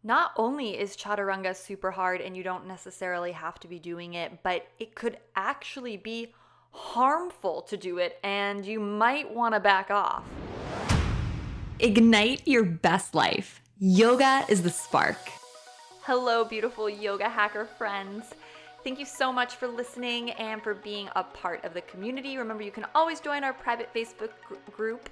Not only is Chaturanga super hard and you don't necessarily have to be doing it, but it could actually be harmful to do it and you might want to back off. Ignite your best life. Yoga is the spark. Hello, beautiful yoga hacker friends. Thank you so much for listening and for being a part of the community. Remember, you can always join our private Facebook group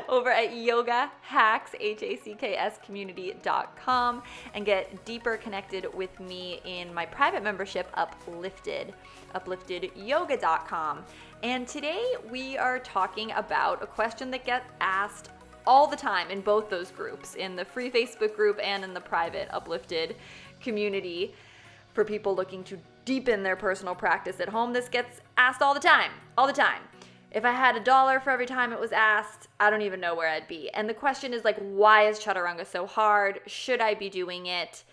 over at Yoga Hacks, HACKS community.com, and get deeper connected with me in my private membership, upliftedyoga.com. And today we are talking about a question that gets asked all the time in both those groups, in the free Facebook group and in the private Uplifted community for people looking to deepen their personal practice at home. This gets asked all the time. If I had $1 for every time it was asked, I don't even know where I'd be. And the question is like, why is Chaturanga so hard? Should I be doing it?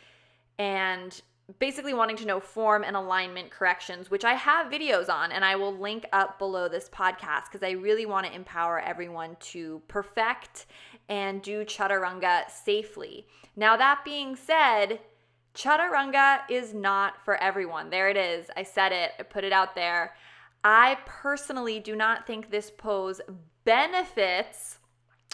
And basically wanting to know form and alignment corrections, which I have videos on, and I will link up below this podcast because I really want to empower everyone to perfect and do Chaturanga safely. Now, that being said, Chaturanga is not for everyone. There it is. I said it. I put it out there. I personally do not think this pose benefits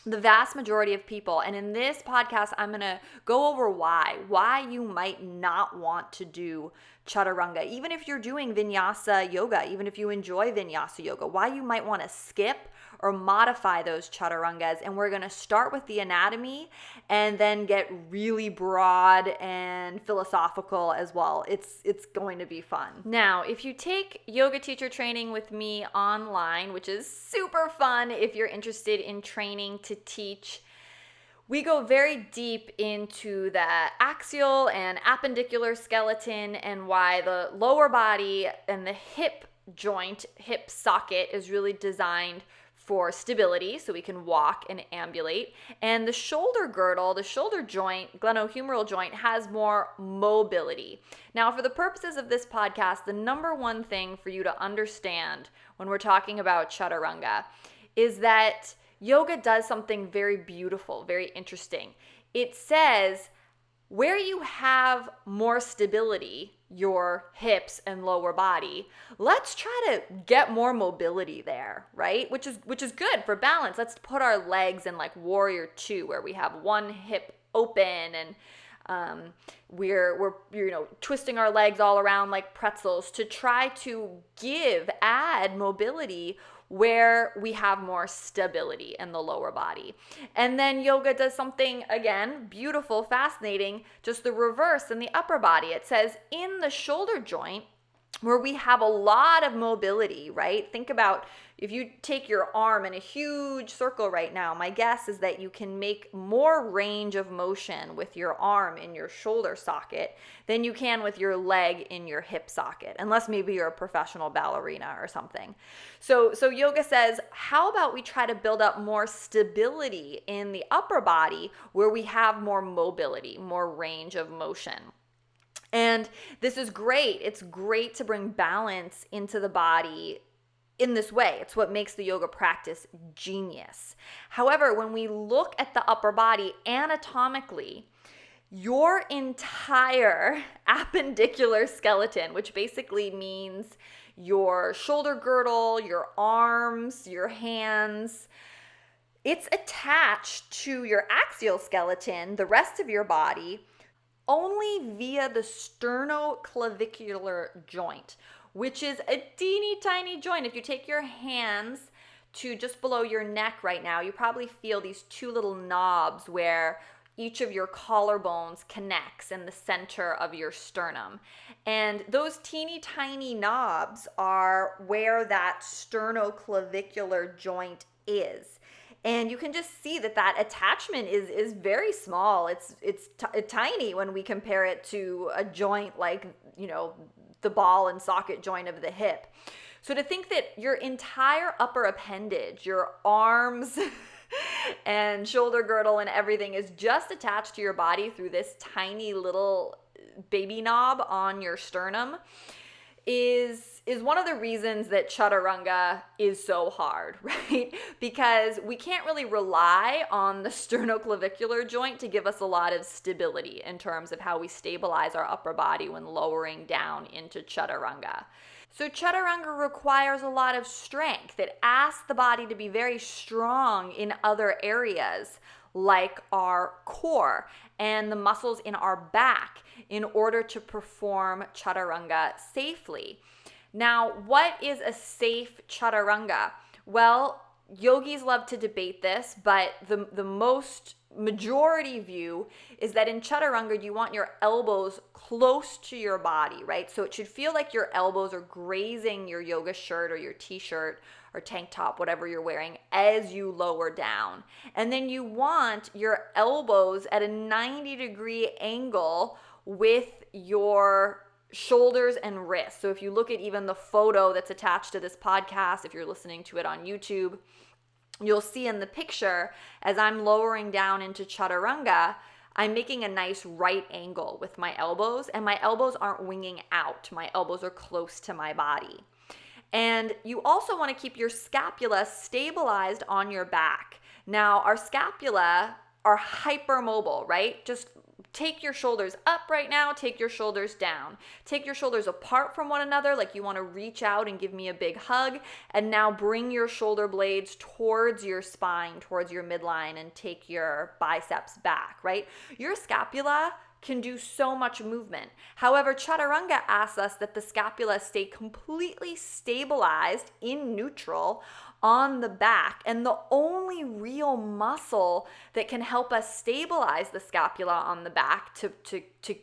the vast majority of people. And in this podcast, I'm going to go over why you might not want to do Chaturanga, even if you're doing Vinyasa yoga, even if you enjoy Vinyasa yoga, why you might want to skip or modify those Chaturangas. And we're going to start with the anatomy and then get really broad and philosophical as well. It's going to be fun. Now, if you take yoga teacher training with me online, which is super fun if you're interested in training to teach, we go very deep into the axial and appendicular skeleton and why the lower body and the hip socket is really designed for stability so we can walk and ambulate. And the shoulder girdle, the shoulder joint, glenohumeral joint, has more mobility. Now, for the purposes of this podcast, the number one thing for you to understand when we're talking about Chaturanga is that yoga does something very beautiful, very interesting. It says where you have more stability, your hips and lower body, let's try to get more mobility there, right? Which is good for balance. Let's put our legs in like warrior 2, where we have one hip open and we're twisting our legs all around like pretzels to try to add mobility where we have more stability in the lower body. And then yoga does something, again, beautiful, fascinating, just the reverse in the upper body. It says in the shoulder joint, where we have a lot of mobility, right? Think about if you take your arm in a huge circle right now, my guess is that you can make more range of motion with your arm in your shoulder socket than you can with your leg in your hip socket, unless maybe you're a professional ballerina or something. So yoga says, how about we try to build up more stability in the upper body where we have more mobility, more range of motion. And this is great. It's great to bring balance into the body in this way. It's what makes the yoga practice genius. However, when we look at the upper body anatomically, your entire appendicular skeleton, which basically means your shoulder girdle, your arms, your hands, it's attached to your axial skeleton, the rest of your body, only via the sternoclavicular joint, which is a teeny tiny joint. If you take your hands to just below your neck right now, you probably feel these two little knobs where each of your collarbones connects in the center of your sternum. And those teeny tiny knobs are where that sternoclavicular joint is. And you can just see that attachment is very small. It's tiny when we compare it to a joint like, the ball and socket joint of the hip. So to think that your entire upper appendage, your arms and shoulder girdle and everything is just attached to your body through this tiny little baby knob on your sternum is one of the reasons that Chaturanga is so hard, right? Because we can't really rely on the sternoclavicular joint to give us a lot of stability in terms of how we stabilize our upper body when lowering down into Chaturanga. So Chaturanga requires a lot of strength. It asks the body to be very strong in other areas like our core and the muscles in our back in order to perform Chaturanga safely. Now, what is a safe Chaturanga? Well, yogis love to debate this, but the most majority view is that in Chaturanga, you want your elbows close to your body, right? So it should feel like your elbows are grazing your yoga shirt or your t-shirt or tank top, whatever you're wearing, as you lower down. And then you want your elbows at a 90-degree angle with your shoulders and wrists. So if you look at even the photo that's attached to this podcast, if you're listening to it on YouTube, you'll see in the picture, as I'm lowering down into Chaturanga, I'm making a nice right angle with my elbows, and my elbows aren't winging out. My elbows are close to my body. And you also want to keep your scapula stabilized on your back. Now, our scapula are hypermobile, right? Just take your shoulders up right now, take your shoulders down. Take your shoulders apart from one another, like you want to reach out and give me a big hug. And now bring your shoulder blades towards your spine, towards your midline, and take your biceps back, right? Your scapula can do so much movement. However, Chaturanga asks us that the scapula stay completely stabilized in neutral on the back. And the only real muscle that can help us stabilize the scapula on the back to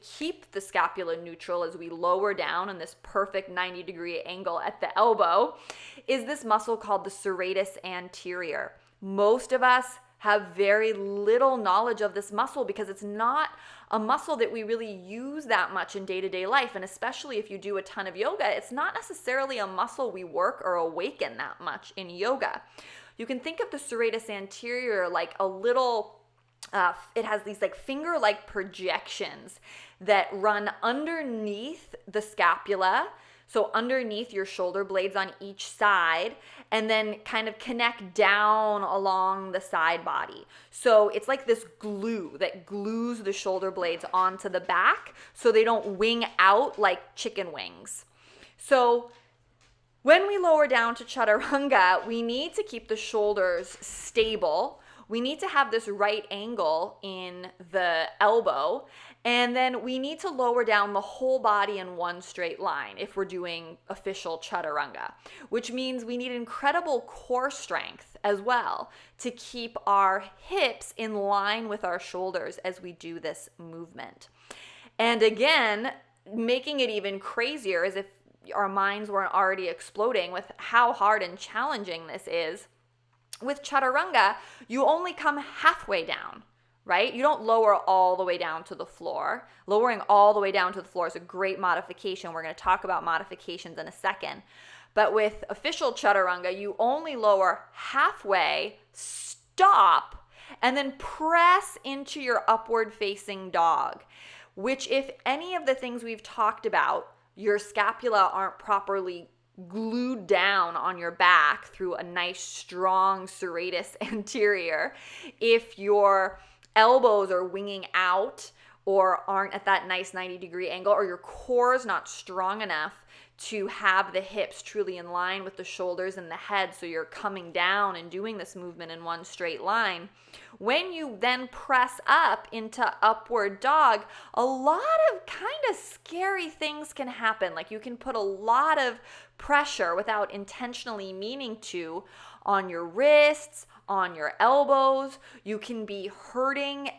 keep the scapula neutral as we lower down in this perfect 90-degree angle at the elbow is this muscle called the serratus anterior. Most of us have very little knowledge of this muscle because it's not a muscle that we really use that much in day-to-day life. And especially if you do a ton of yoga, it's not necessarily a muscle we work or awaken that much in yoga. You can think of the serratus anterior like a little, it has these like finger-like projections that run underneath the scapula, so underneath your shoulder blades on each side, and then kind of connect down along the side body. So it's like this glue that glues the shoulder blades onto the back so they don't wing out like chicken wings. So when we lower down to Chaturanga, we need to keep the shoulders stable. We need to have this right angle in the elbow. And then we need to lower down the whole body in one straight line if we're doing official Chaturanga, which means we need incredible core strength as well to keep our hips in line with our shoulders as we do this movement. And again, making it even crazier as if our minds weren't already exploding with how hard and challenging this is. With Chaturanga, you only come halfway down, right? You don't lower all the way down to the floor. Lowering all the way down to the floor is a great modification. We're going to talk about modifications in a second. But with official Chaturanga, you only lower halfway, stop, and then press into your upward facing dog, which if any of the things we've talked about, your scapula aren't properly glued down on your back through a nice strong serratus anterior, if your elbows are winging out or aren't at that nice 90-degree angle, or your core is not strong enough to have the hips truly in line with the shoulders and the head, so you're coming down and doing this movement in one straight line. When you then press up into upward dog, a lot of kind of scary things can happen. Like you can put a lot of pressure without intentionally meaning to on your wrists, on your elbows. You can be hurting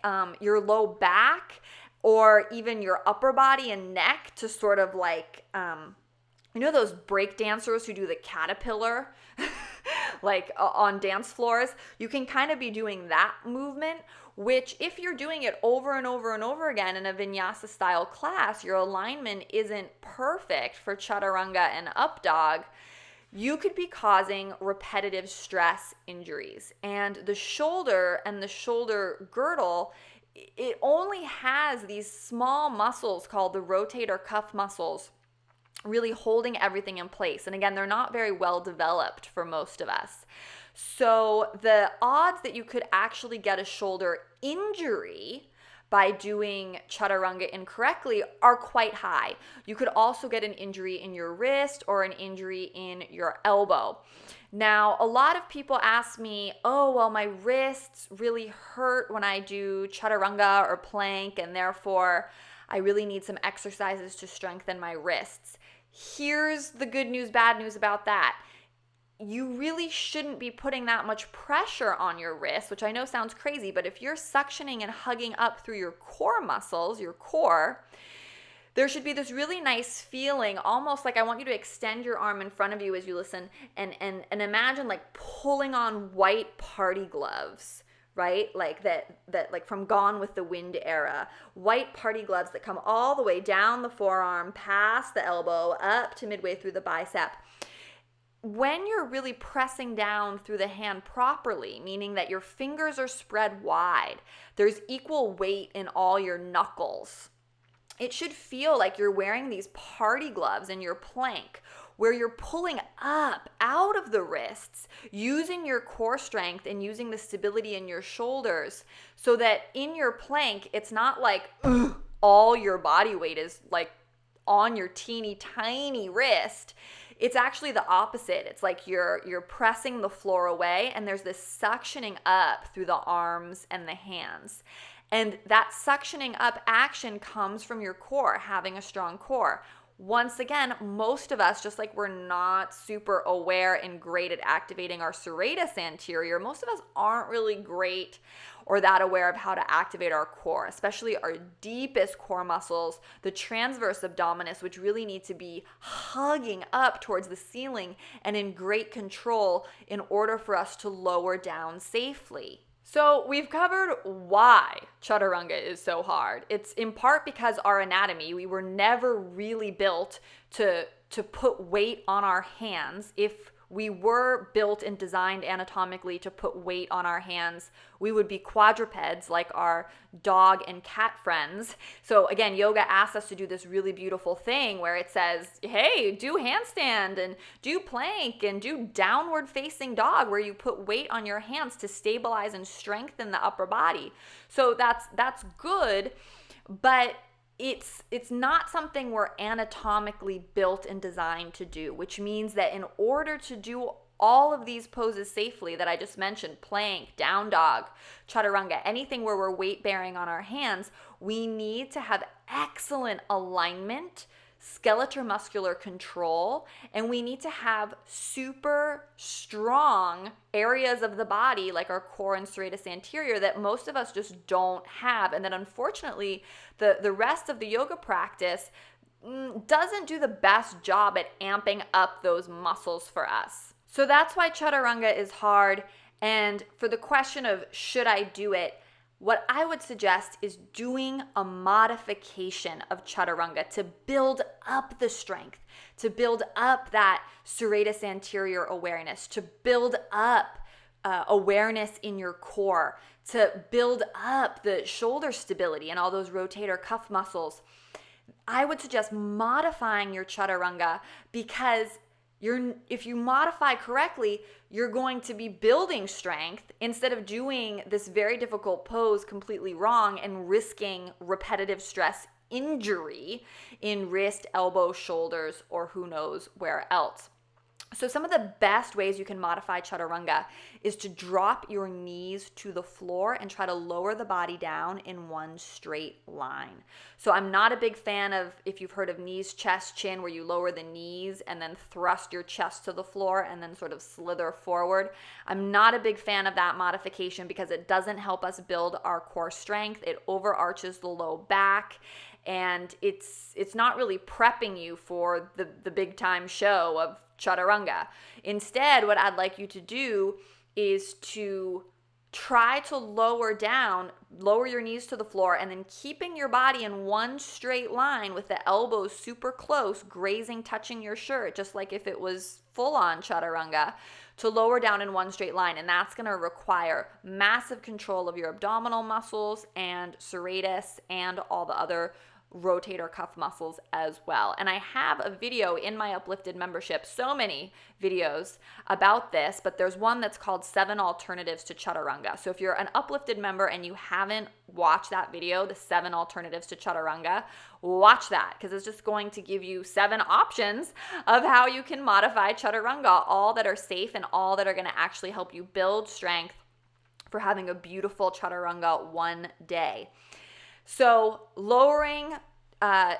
your low back or even your upper body and neck to sort of like, you know those break dancers who do the caterpillar like on dance floors? You can kind of be doing that movement, which if you're doing it over and over and over again in a vinyasa style class, your alignment isn't perfect for Chaturanga and up dog, you could be causing repetitive stress injuries. And the shoulder and the shoulder girdle, it only has these small muscles called the rotator cuff muscles, really holding everything in place. And again, they're not very well developed for most of us. So the odds that you could actually get a shoulder injury by doing Chaturanga incorrectly are quite high. You could also get an injury in your wrist or an injury in your elbow. Now, a lot of people ask me, oh, well, my wrists really hurt when I do Chaturanga or plank, and therefore I really need some exercises to strengthen my wrists. Here's the good news, bad news about that. You really shouldn't be putting that much pressure on your wrist, which I know sounds crazy, but if you're suctioning and hugging up through your core muscles, your core, there should be this really nice feeling, almost like I want you to extend your arm in front of you as you listen and imagine like pulling on white party gloves, right? Like that like from Gone with the Wind era, white party gloves that come all the way down the forearm, past the elbow, up to midway through the bicep. When you're really pressing down through the hand properly, meaning that your fingers are spread wide, there's equal weight in all your knuckles. It should feel like you're wearing these party gloves in your plank, where you're pulling up out of the wrists, using your core strength and using the stability in your shoulders, so that in your plank, it's not like all your body weight is like on your teeny tiny wrist. It's actually the opposite. It's like you're pressing the floor away, and there's this suctioning up through the arms and the hands. And that suctioning up action comes from your core, having a strong core. Once again, most of us, just like we're not super aware and great at activating our serratus anterior, most of us aren't really great or that aware of how to activate our core, especially our deepest core muscles, the transverse abdominis, which really need to be hugging up towards the ceiling and in great control in order for us to lower down safely. So we've covered why Chaturanga is so hard. It's in part because our anatomy, we were never really built to put weight on our hands. If we were built and designed anatomically to put weight on our hands, we would be quadrupeds like our dog and cat friends. So again, yoga asks us to do this really beautiful thing where it says, hey, do handstand and do plank and do downward facing dog, where you put weight on your hands to stabilize and strengthen the upper body. So that's good, but it's not something we're anatomically built and designed to do, which means that in order to do all of these poses safely that I just mentioned, plank, down dog, Chaturanga, anything where we're weight bearing on our hands, we need to have excellent alignment, skeletal muscular control, and we need to have super strong areas of the body like our core and serratus anterior that most of us just don't have. And then unfortunately, the rest of the yoga practice doesn't do the best job at amping up those muscles for us. So that's why Chaturanga is hard. And for the question of should I do it, what I would suggest is doing a modification of Chaturanga to build up the strength, to build up that serratus anterior awareness, to build up awareness in your core, to build up the shoulder stability and all those rotator cuff muscles. I would suggest modifying your Chaturanga, because if you modify correctly, you're going to be building strength instead of doing this very difficult pose completely wrong and risking repetitive stress injury in wrist, elbow, shoulders, or who knows where else. So some of the best ways you can modify Chaturanga is to drop your knees to the floor and try to lower the body down in one straight line. So I'm not a big fan of, if you've heard of knees, chest, chin, where you lower the knees and then thrust your chest to the floor and then sort of slither forward. I'm not a big fan of that modification because it doesn't help us build our core strength. It overarches the low back, and it's not really prepping you for the big time show of Chaturanga. Instead, what I'd like you to do is to try to lower your knees to the floor, and then keeping your body in one straight line with the elbows super close, grazing, touching your shirt, just like if it was full-on Chaturanga, to lower down in one straight line. And that's going to require massive control of your abdominal muscles and serratus and all the other rotator cuff muscles as well. And I have a video in my Uplifted membership, so many videos about this, but there's one that's called 7 Alternatives to Chaturanga. So if you're an Uplifted member and you haven't watched that video, the 7 Alternatives to Chaturanga, watch that, because it's just going to give you 7 options of how you can modify Chaturanga, all that are safe and all that are going to actually help you build strength for having a beautiful Chaturanga one day. So lowering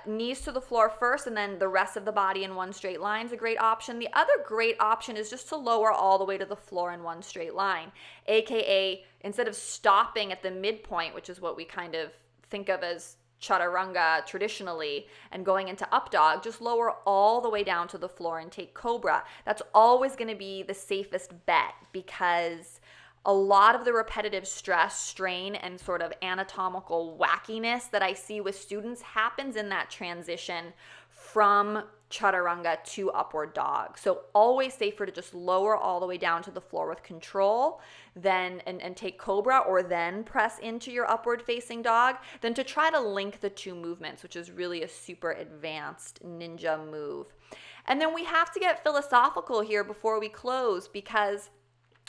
knees to the floor first and then the rest of the body in one straight line is a great option. The other great option is just to lower all the way to the floor in one straight line, aka instead of stopping at the midpoint, which is what we kind of think of as Chaturanga traditionally, and going into up dog, just lower all the way down to the floor and take cobra. That's always going to be the safest bet, because a lot of the repetitive stress, strain, and sort of anatomical wackiness that I see with students happens in that transition from Chaturanga to upward dog. So always safer to just lower all the way down to the floor with control, then and take cobra, or then press into your upward facing dog, than to try to link the two movements, which is really a super advanced ninja move. And then we have to get philosophical here before we close, because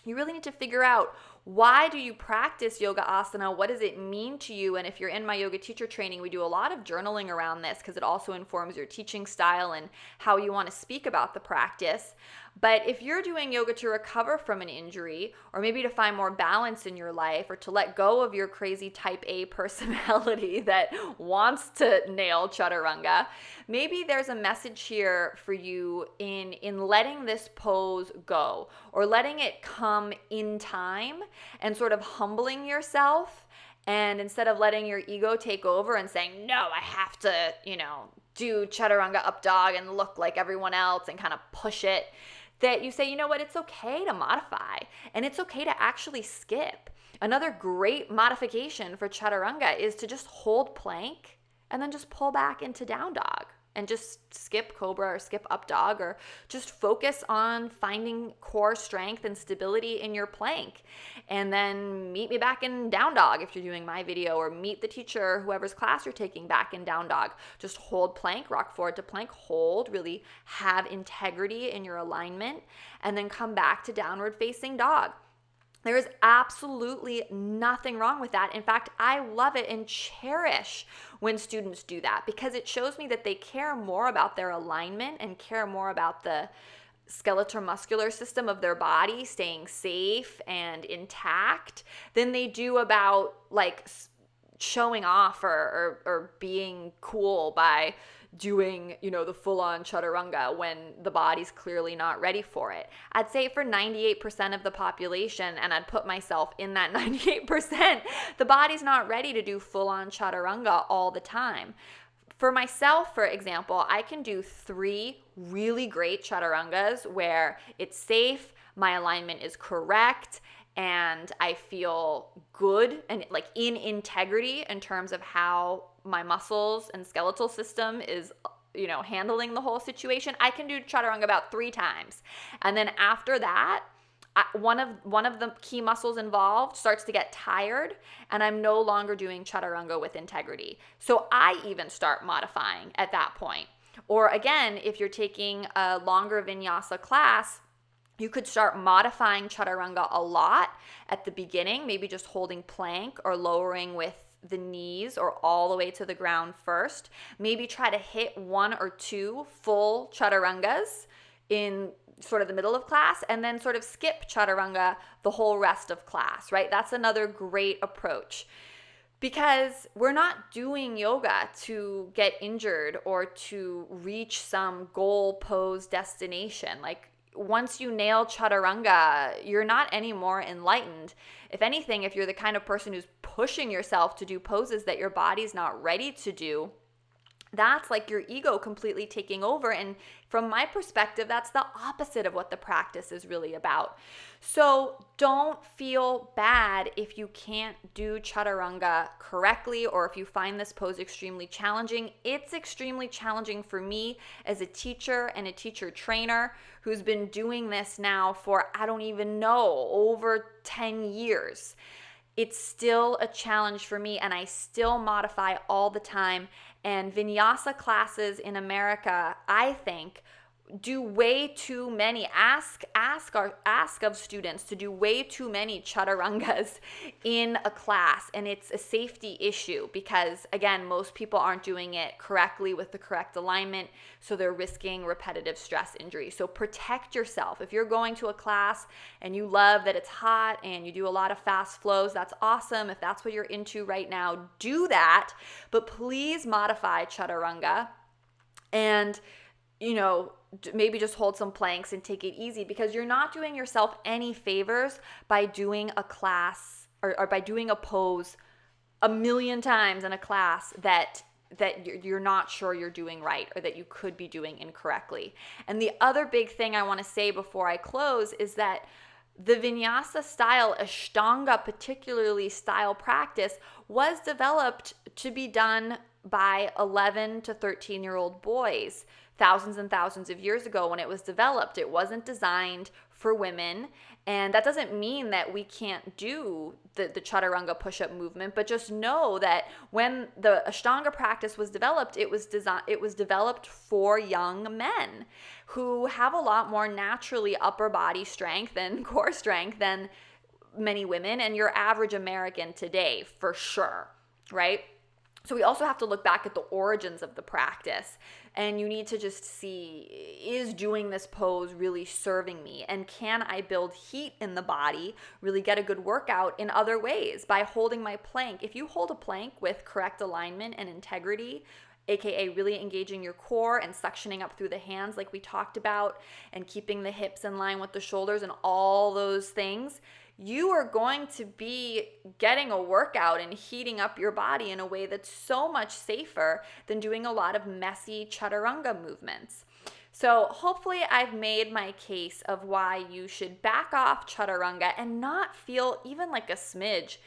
you really need to figure out, why do you practice yoga asana? What does it mean to you? And if you're in my yoga teacher training, we do a lot of journaling around this, because it also informs your teaching style and how you want to speak about the practice. But if you're doing yoga to recover from an injury, or maybe to find more balance in your life, or to let go of your crazy type A personality that wants to nail Chaturanga, maybe there's a message here for you in letting this pose go, or letting it come in time, and sort of humbling yourself. And instead of letting your ego take over and saying, no, I have to, do Chaturanga up dog and look like everyone else and kind of push it, that you say, you know what, it's okay to modify, and it's okay to actually skip. Another great modification for Chaturanga is to just hold plank and then just pull back into down dog, and just skip cobra or skip up dog, or just focus on finding core strength and stability in your plank. And then meet me back in down dog if you're doing my video, or meet the teacher, whoever's class you're taking, back in down dog. Just hold plank, rock forward to plank, hold, really have integrity in your alignment, and then come back to downward facing dog. There is absolutely nothing wrong with that. In fact, I love it and cherish when students do that, because it shows me that they care more about their alignment and care more about the skeletal muscular system of their body staying safe and intact than they do about like showing off or being cool by doing, the full-on Chaturanga when the body's clearly not ready for it. I'd say for 98% of the population, and I'd put myself in that 98%, the body's not ready to do full-on Chaturanga all the time. For myself, for example, I can do 3 really great Chaturangas where it's safe, my alignment is correct, and I feel good and like in integrity in terms of how my muscles and skeletal system is, handling the whole situation. I can do Chaturanga about 3 times. And then after that, one of the key muscles involved starts to get tired, and I'm no longer doing Chaturanga with integrity. So I even start modifying at that point. Or again, if you're taking a longer vinyasa class, you could start modifying Chaturanga a lot at the beginning, maybe just holding plank or lowering with the knees or all the way to the ground first. Maybe try to hit 1 or 2 full Chaturangas in sort of the middle of class, and then sort of skip Chaturanga the whole rest of class, right? That's another great approach, because we're not doing yoga to get injured or to reach some goal pose destination. Like, once you nail Chaturanga, you're not any more enlightened. If anything, if you're the kind of person who's pushing yourself to do poses that your body's not ready to do, that's like your ego completely taking over. And from my perspective, that's the opposite of what the practice is really about. So don't feel bad if you can't do Chaturanga correctly, or if you find this pose extremely challenging. It's extremely challenging for me as a teacher and a teacher trainer who's been doing this now for, I don't even know, over 10 years. it's still a challenge for me, and I still modify all the time. And vinyasa classes in America, I think, do way too many, ask of students to do way too many chaturangas in a class. And it's a safety issue because, again, most people aren't doing it correctly with the correct alignment, so they're risking repetitive stress injury. So protect yourself. If you're going to a class and you love that it's hot and you do a lot of fast flows, that's awesome. If that's what you're into right now, do that. But please modify chaturanga and, maybe just hold some planks and take it easy, because you're not doing yourself any favors by doing a class or by doing a pose a million times in a class that you're not sure you're doing right or that you could be doing incorrectly. And the other big thing I want to say before I close is that the vinyasa style, Ashtanga particularly style practice, was developed to be done by 11 to 13-year-old boys thousands and thousands of years ago when it was developed. It wasn't designed for women, and that doesn't mean that we can't do the chaturanga push-up movement, but just know that when the Ashtanga practice was developed, it was developed for young men who have a lot more naturally upper body strength and core strength than many women and your average American today, for sure, right? So we also have to look back at the origins of the practice, and you need to just see, is doing this pose really serving me? And can I build heat in the body, really get a good workout in other ways by holding my plank? If you hold a plank with correct alignment and integrity, aka really engaging your core and suctioning up through the hands like we talked about, and keeping the hips in line with the shoulders and all those things, you are going to be getting a workout and heating up your body in a way that's so much safer than doing a lot of messy chaturanga movements. So hopefully I've made my case of why you should back off chaturanga and not feel even like a smidge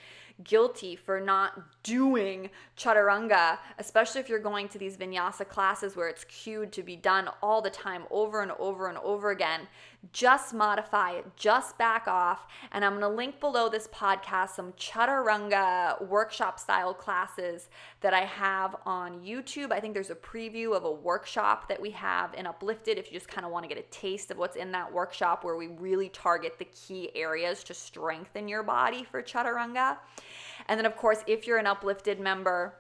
guilty for not doing chaturanga, especially if you're going to these vinyasa classes where it's cued to be done all the time, over and over and over again. Just modify it, just back off. And I'm going to link below this podcast some chaturanga workshop style classes that I have on YouTube. I think there's a preview of a workshop that we have in Uplifted if you just kind of want to get a taste of what's in that workshop, where we really target the key areas to strengthen your body for chaturanga. And then, of course, if you're an Uplifted member,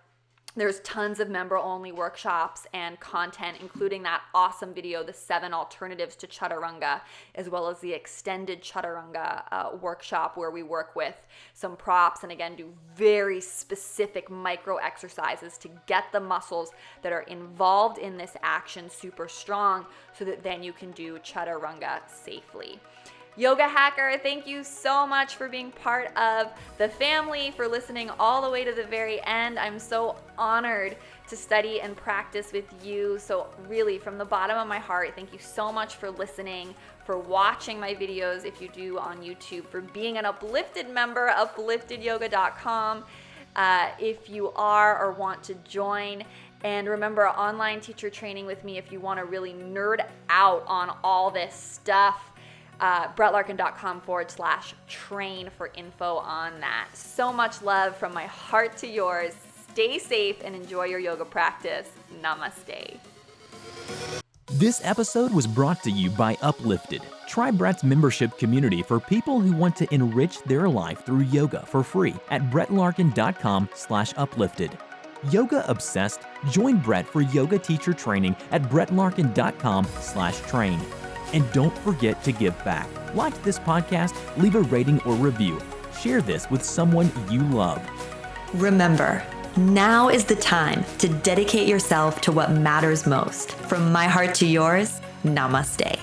there's tons of member-only workshops and content, including that awesome video, the 7 alternatives to chaturanga, as well as the extended chaturanga workshop, where we work with some props and, again, do very specific micro exercises to get the muscles that are involved in this action super strong, so that then you can do chaturanga safely. Yoga Hacker, thank you so much for being part of the family, for listening all the way to the very end. I'm so honored to study and practice with you. So really, from the bottom of my heart, thank you so much for listening, for watching my videos if you do on YouTube, for being an Uplifted member, upliftedyoga.com, if you are or want to join. And remember, online teacher training with me if you want to really nerd out on all this stuff. brettlarkin.com/train for info on that. So much love from my heart to yours. Stay safe and enjoy your yoga practice. Namaste. This episode was brought to you by Uplifted. Try Brett's membership community for people who want to enrich their life through yoga for free at brettlarkin.com/uplifted. Yoga obsessed? Join Brett for yoga teacher training at brettlarkin.com/train. And don't forget to give back. Like this podcast, leave a rating or review. Share this with someone you love. Remember, now is the time to dedicate yourself to what matters most. From my heart to yours, namaste.